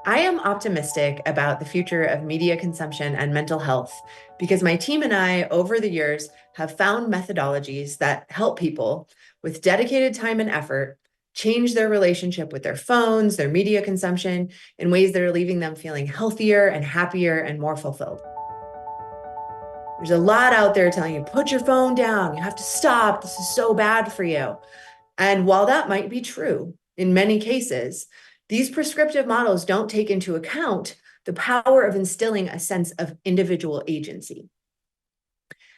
I am optimistic about the future of media consumption and mental health because my team and I, over the years, have found methodologies that help people with dedicated time and effort change their relationship with their phones, their media consumption in ways that are leaving them feeling healthier and happier and more fulfilled. There's a lot out there telling you, put your phone down, you have to stop, this is so bad for you. And while that might be true in many cases, these prescriptive models don't take into account the power of instilling a sense of individual agency.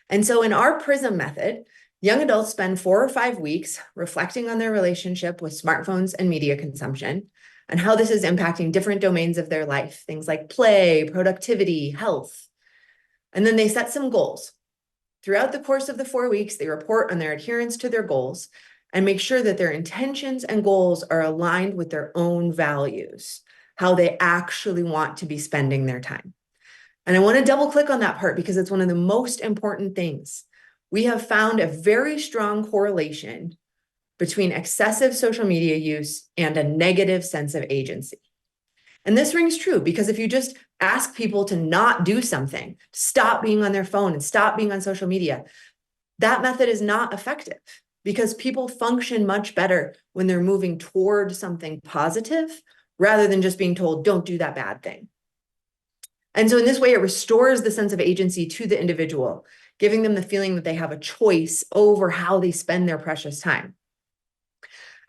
And so in our PRISM method, young adults spend 4 or 5 weeks reflecting on their relationship with smartphones and media consumption and how this is impacting different domains of their life, things like play, productivity, health. And then they set some goals. Throughout the course of the 4 weeks, they report on their adherence to their goals and make sure that their intentions and goals are aligned with their own values, how they actually want to be spending their time. And I want to double click on that part because it's one of the most important things. We have found a very strong correlation between excessive social media use and a negative sense of agency. And this rings true because if you just ask people to not do something, stop being on their phone and stop being on social media, that method is not effective because people function much better when they're moving toward something positive rather than just being told, don't do that bad thing. And so in this way, it restores the sense of agency to the individual, giving them the feeling that they have a choice over how they spend their precious time.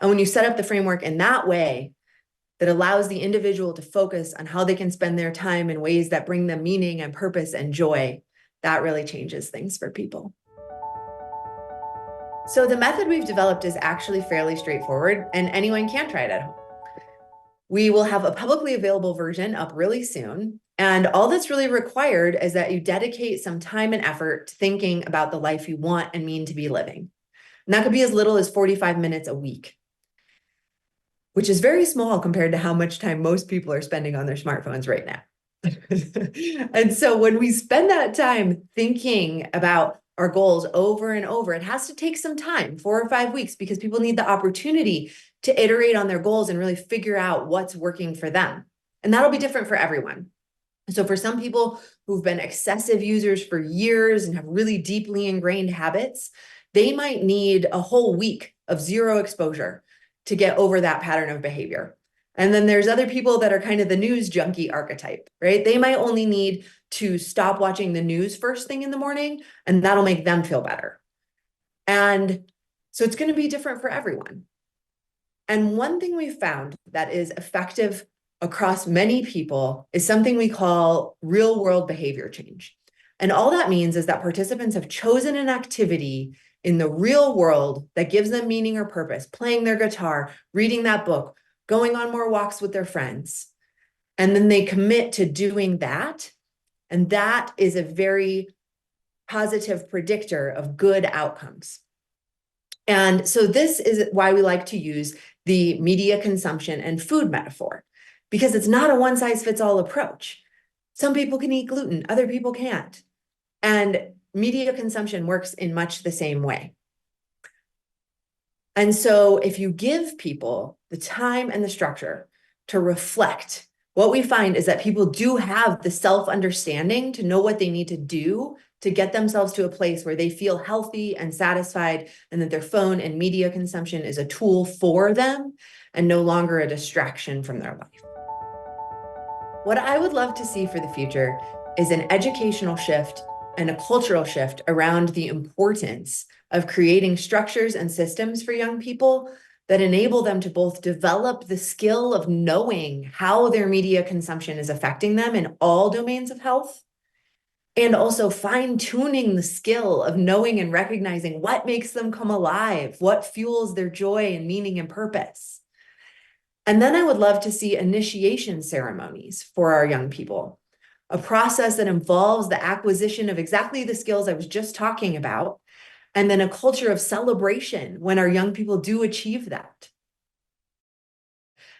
And when you set up the framework in that way, that allows the individual to focus on how they can spend their time in ways that bring them meaning and purpose and joy, that really changes things for people. So the method we've developed is actually fairly straightforward and anyone can try it at home. We will have a publicly available version up really soon. And all that's really required is that you dedicate some time and effort to thinking about the life you want and mean to be living. And that could be as little as 45 minutes a week, which is very small compared to how much time most people are spending on their smartphones right now. And so when we spend that time thinking about our goals over and over, it has to take some time, 4 or 5 weeks, because people need the opportunity to iterate on their goals and really figure out what's working for them. And that'll be different for everyone. So for some people who've been excessive users for years and have really deeply ingrained habits, they might need a whole week of zero exposure to get over that pattern of behavior. And then there's other people that are kind of the news junkie archetype, right? They might only need to stop watching the news first thing in the morning, and that'll make them feel better. And so it's going to be different for everyone. And one thing we've found that is effective across many people is something we call real world behavior change. And all that means is that participants have chosen an activity in the real world that gives them meaning or purpose, playing their guitar, reading that book, going on more walks with their friends. And then they commit to doing that. And that is a very positive predictor of good outcomes. And so this is why we like to use the media consumption and food metaphor, because it's not a one-size-fits-all approach. Some people can eat gluten, other people can't. And media consumption works in much the same way. And so if you give people the time and the structure to reflect, what we find is that people do have the self-understanding to know what they need to do to get themselves to a place where they feel healthy and satisfied, and that their phone and media consumption is a tool for them and no longer a distraction from their life. What I would love to see for the future is an educational shift and a cultural shift around the importance of creating structures and systems for young people that enable them to both develop the skill of knowing how their media consumption is affecting them in all domains of health, and also fine-tuning the skill of knowing and recognizing what makes them come alive, what fuels their joy and meaning and purpose. And then I would love to see initiation ceremonies for our young people, a process that involves the acquisition of exactly the skills I was just talking about, and then a culture of celebration when our young people do achieve that.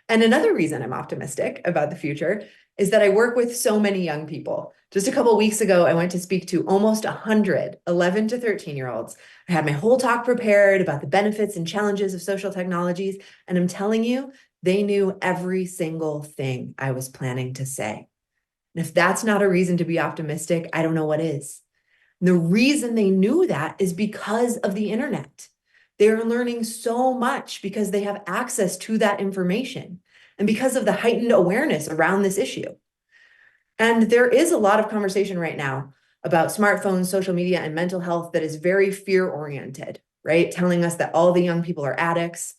And another reason I'm optimistic about the future is that I work with so many young people. Just a couple of weeks ago, I went to speak to almost 100 11 to 13-year-olds. I had my whole talk prepared about the benefits and challenges of social technologies. And I'm telling you, They knew every single thing I was planning to say. And if that's not a reason to be optimistic, I don't know what is. The reason they knew that is because of the internet. They're learning so much because they have access to that information and because of the heightened awareness around this issue. And there is a lot of conversation right now about smartphones, social media, and mental health that is very fear-oriented, right? Telling us that all the young people are addicts.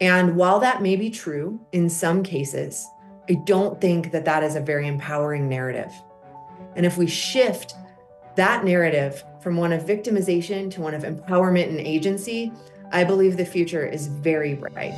And while that may be true in some cases, I don't think that that is a very empowering narrative. And if we shift that narrative from one of victimization to one of empowerment and agency, I believe the future is very bright.